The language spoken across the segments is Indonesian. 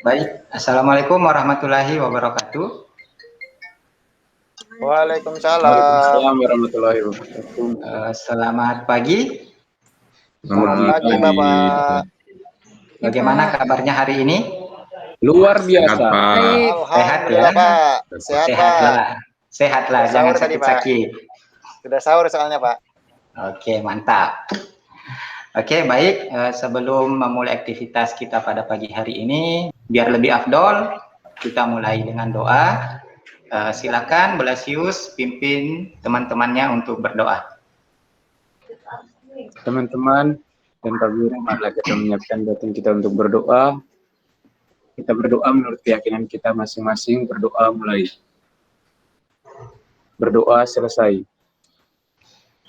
Baik, Assalamualaikum warahmatullahi wabarakatuh. Waalaikumsalam. Waalaikumsalam warahmatullahi wabarakatuh. Selamat pagi. Selamat pagi, Bapak. Bagaimana kabarnya hari ini? Luar biasa. Sehat ya? Alhamdulillah, Pak. Sehat, Pak. Sehatlah, Sudah jangan sahur tadi, Pak. sakit-sakit. Sudah sahur soalnya, Pak. Oke, mantap. Oke, baik. Sebelum memulai aktivitas kita pada pagi hari ini, biar lebih afdol, kita mulai dengan doa. Silakan Blasius pimpin teman-temannya untuk berdoa. Teman-teman dan Pak Guru, marilah kita menyiapkan batin kita untuk berdoa. Kita berdoa menurut keyakinan kita masing-masing. Berdoa mulai. Berdoa selesai.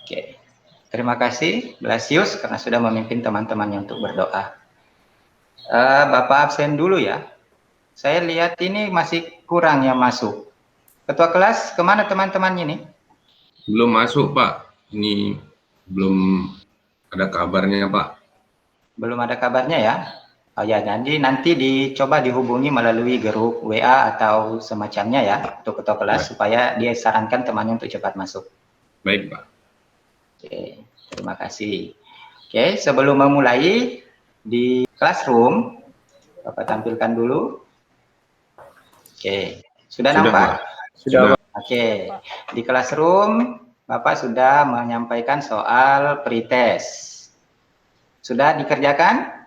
Oke. Terima kasih Blasius karena sudah memimpin teman-temannya untuk berdoa. Bapak absen dulu ya. Saya lihat ini masih kurang yang masuk. Ketua kelas, kemana teman-temannya nih? Belum masuk, Pak. Ini belum ada kabarnya, Pak. Belum ada kabarnya ya? Oh ya, jadi nanti dicoba dihubungi melalui grup WA atau semacamnya ya untuk ketua kelas supaya dia sarankan temannya untuk cepat masuk. Baik, Pak. Oke, terima kasih. Oke, sebelum memulai di classroom, Bapak tampilkan dulu. Oke, sudah nampak? Pak. Sudah. Oke, di classroom Bapak sudah menyampaikan soal pretest. Sudah dikerjakan?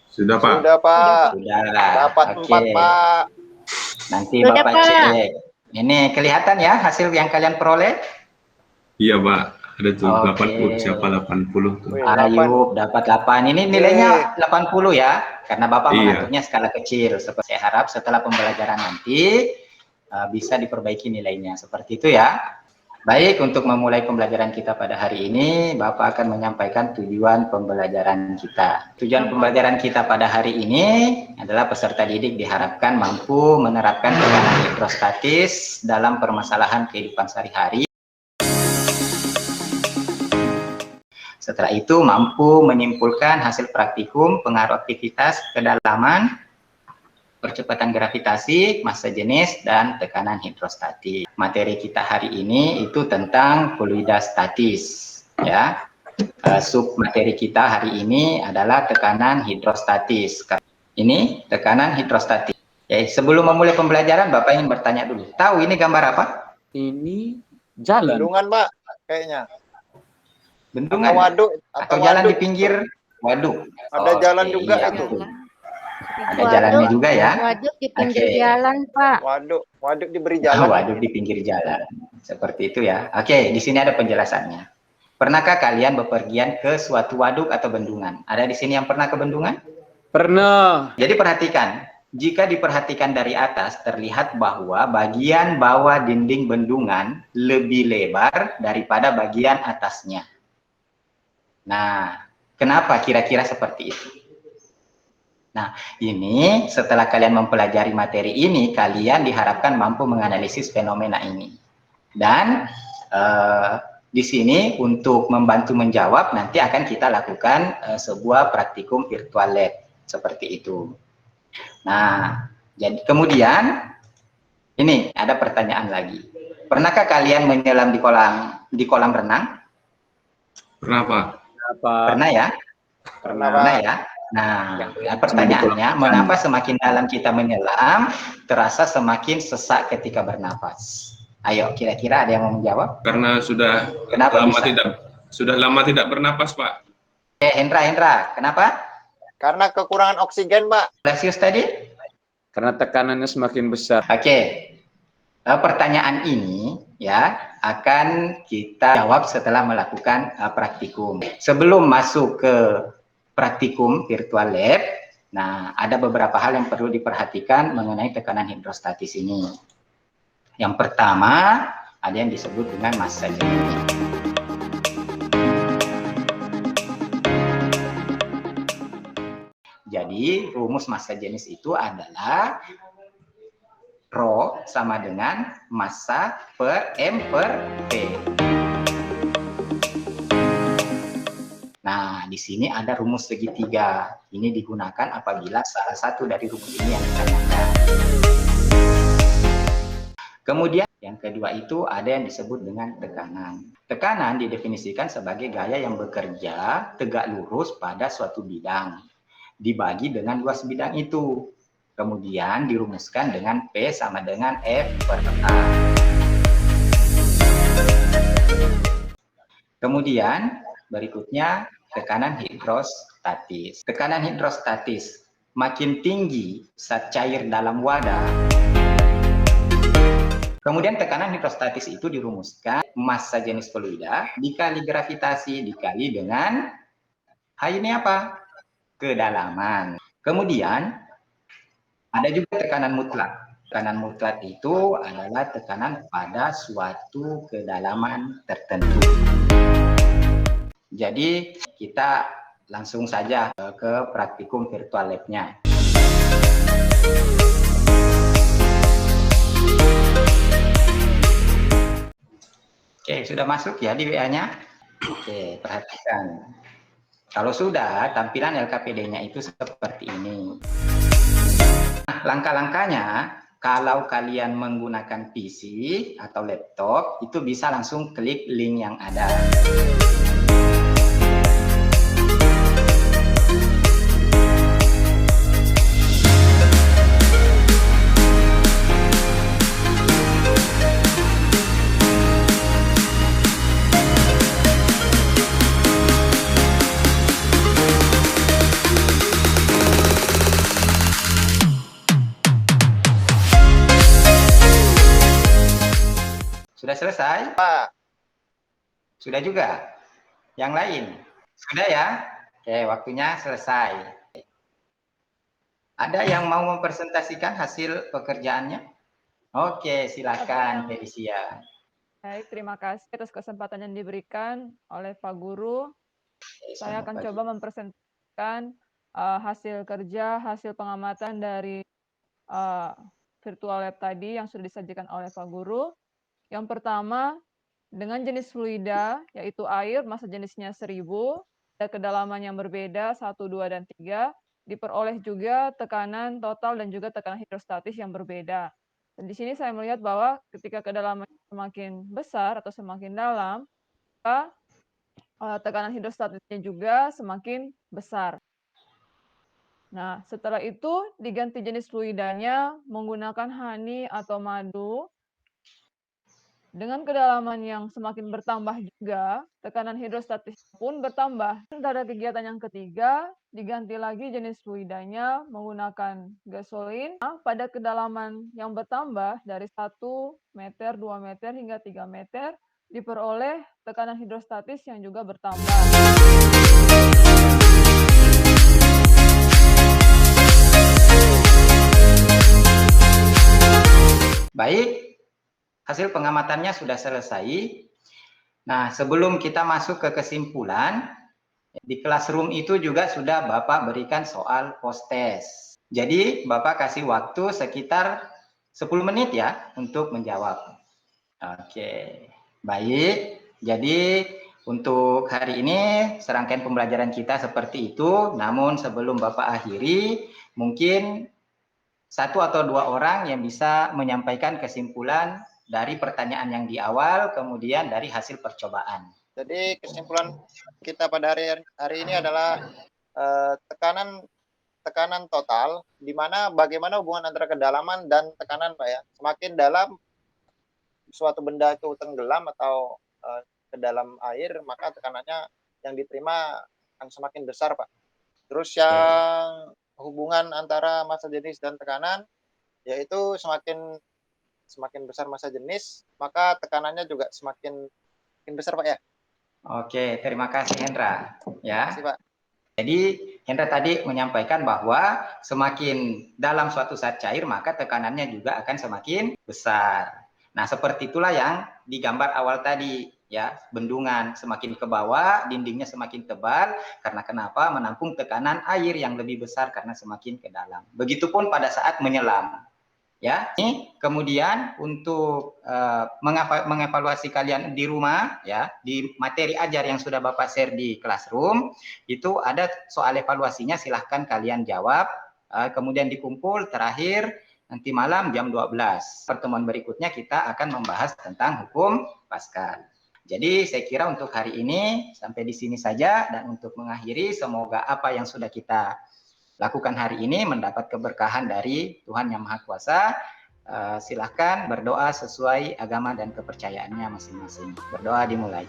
Sudah, Pak. Sudah, Pak. Sudah. Dapat 4, Pak. Nanti Sudah, Bapak Pak. cek. Ini kelihatan ya hasil yang kalian peroleh? Iya, Pak. Ada tuh Oke. 80, siapa 80 tuh. Wih, Ayub dapat 8. Ini nilainya 80 ya, karena Bapak mengaturnya skala kecil. Seperti saya harap setelah pembelajaran nanti bisa diperbaiki nilainya. Seperti itu ya. Baik, untuk memulai pembelajaran kita pada hari ini, Bapak akan menyampaikan tujuan pembelajaran kita. Tujuan pembelajaran kita pada hari ini adalah peserta didik diharapkan mampu menerapkan tekanan hidrostatis dalam permasalahan kehidupan sehari-hari. Setelah itu mampu menyimpulkan hasil praktikum pengaruh aktivitas kedalaman, percepatan gravitasi, massa jenis, dan tekanan hidrostatis. Materi kita hari ini itu tentang fluidastatis. Ya. Sub materi kita hari ini adalah tekanan hidrostatis. Ini tekanan hidrostatis. Ya, sebelum memulai pembelajaran, Bapak ingin bertanya dulu. Tahu ini gambar apa? Ini jalan. Bendungan, Pak, kayaknya. Bendungan? Waduk, atau jalan di pinggir waduk? Ada jalan juga iya, itu. betul. Ada jalannya juga ya. Waduk di pinggir jalan, Pak. Waduk diberi jalan. Waduk di pinggir jalan. Seperti itu ya. Oke, di sini ada penjelasannya. Pernahkah kalian bepergian ke suatu waduk atau bendungan? Ada di sini yang pernah ke bendungan? Pernah. Jadi perhatikan, jika diperhatikan dari atas terlihat bahwa bagian bawah dinding bendungan lebih lebar daripada bagian atasnya. Nah, kenapa kira-kira seperti itu? Nah, ini setelah kalian mempelajari materi ini, kalian diharapkan mampu menganalisis fenomena ini. Dan di sini untuk membantu menjawab, nanti akan kita lakukan sebuah praktikum virtual lab seperti itu. Nah, jadi kemudian ini ada pertanyaan lagi. Pernahkah kalian menyelam di kolam renang? Pernah, Pak. Pernah ya? Pernah ya? Nah, pertanyaannya, mengapa semakin dalam kita menyelam, terasa semakin sesak ketika bernapas? Ayo, kira-kira ada yang mau menjawab? Karena sudah lama tidak bernapas, Pak. Hendra, kenapa? Karena kekurangan oksigen, Pak. Blasius tadi? Karena tekanannya semakin besar. Oke. Pertanyaan ini ya akan kita jawab setelah melakukan praktikum. Sebelum masuk ke praktikum virtual lab, nah ada beberapa hal yang perlu diperhatikan mengenai tekanan hidrostatis ini. Yang pertama, ada yang disebut dengan massa jenis. Jadi rumus massa jenis itu adalah Rho sama dengan massa per M per V. Nah, di sini ada rumus segitiga. Ini digunakan apabila salah satu dari rumus ini yang ditanyakan. Kemudian yang kedua itu ada yang disebut dengan tekanan. Tekanan didefinisikan sebagai gaya yang bekerja tegak lurus pada suatu bidang, dibagi dengan luas bidang itu. Kemudian dirumuskan dengan P sama dengan F per A. Kemudian berikutnya tekanan hidrostatis. Tekanan hidrostatis makin tinggi saat cair dalam wadah. Kemudian tekanan hidrostatis itu dirumuskan massa jenis fluida dikali gravitasi dikali dengan ini apa? Kedalaman. Kemudian ada juga tekanan mutlak. Tekanan mutlak itu adalah tekanan pada suatu kedalaman tertentu. Jadi kita langsung saja ke praktikum virtual lab-nya. Oke, sudah masuk ya di WA-nya? Oke, perhatikan. Kalau sudah, tampilan LKPD-nya itu seperti ini. Nah, langkah-langkahnya, kalau kalian menggunakan PC atau laptop, itu bisa langsung klik link yang ada. Sudah selesai? Pak. Sudah juga? Yang lain? Sudah ya? Oke, waktunya selesai. Ada yang mau mempresentasikan hasil pekerjaannya? Oke, silakan Felicia. Baik, terima kasih atas kesempatan yang diberikan oleh Pak Guru. Saya akan coba mempresentasikan hasil kerja, hasil pengamatan dari virtual lab tadi yang sudah disajikan oleh Pak Guru. Yang pertama, dengan jenis fluida, yaitu air, massa jenisnya 1000, ada kedalaman yang berbeda, 1, 2, dan 3, diperoleh juga tekanan total dan juga tekanan hidrostatis yang berbeda. Dan di sini saya melihat bahwa ketika kedalaman semakin besar atau semakin dalam, maka tekanan hidrostatisnya juga semakin besar. Nah, setelah itu diganti jenis fluidanya menggunakan honey atau madu. Dengan kedalaman yang semakin bertambah juga, tekanan hidrostatis pun bertambah. Pada kegiatan yang ketiga, diganti lagi jenis fluidanya menggunakan gasolin. Pada kedalaman yang bertambah dari 1 meter, 2 meter, hingga 3 meter, diperoleh tekanan hidrostatis yang juga bertambah. Baik. Hasil pengamatannya sudah selesai. Nah, sebelum kita masuk ke kesimpulan, di classroom itu juga sudah Bapak berikan soal post-test. Jadi, Bapak kasih waktu sekitar 10 menit ya untuk menjawab. Oke, baik. Jadi, untuk hari ini serangkaian pembelajaran kita seperti itu. Namun sebelum Bapak akhiri, mungkin 1 atau 2 orang yang bisa menyampaikan kesimpulan dari pertanyaan yang di awal, kemudian dari hasil percobaan. Jadi kesimpulan kita pada hari ini adalah tekanan total, di mana bagaimana hubungan antara kedalaman dan tekanan, Pak ya. Semakin dalam suatu benda itu tenggelam atau ke dalam air, maka tekanannya yang diterima akan semakin besar, Pak. Terus yang hubungan antara massa jenis dan tekanan, yaitu semakin besar massa jenis, maka tekanannya juga semakin besar, Pak ya. Oke, terima kasih Hendra. Ya. Terima kasih, Pak. Jadi Hendra tadi menyampaikan bahwa semakin dalam suatu zat cair, maka tekanannya juga akan semakin besar. Nah, seperti itulah yang digambar awal tadi, ya, bendungan semakin ke bawah, dindingnya semakin tebal, karena kenapa? Menampung tekanan air yang lebih besar karena semakin ke dalam. Begitupun pada saat menyelam. Ya, ini kemudian untuk mengevaluasi kalian di rumah, ya, di materi ajar yang sudah Bapak share di classroom, itu ada soal evaluasinya, silahkan kalian jawab, kemudian dikumpul terakhir nanti malam jam 12. Pertemuan berikutnya kita akan membahas tentang hukum Paskal. Jadi saya kira untuk hari ini sampai di sini saja, dan untuk mengakhiri semoga apa yang sudah kita lakukan hari ini mendapat keberkahan dari Tuhan Yang Maha Kuasa. Silahkan berdoa sesuai agama dan kepercayaannya masing-masing. Berdoa dimulai.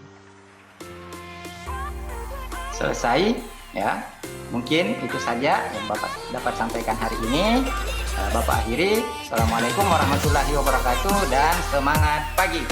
Selesai, ya. Mungkin itu saja yang Bapak dapat sampaikan hari ini. Bapak akhiri. Assalamualaikum warahmatullahi wabarakatuh dan semangat pagi.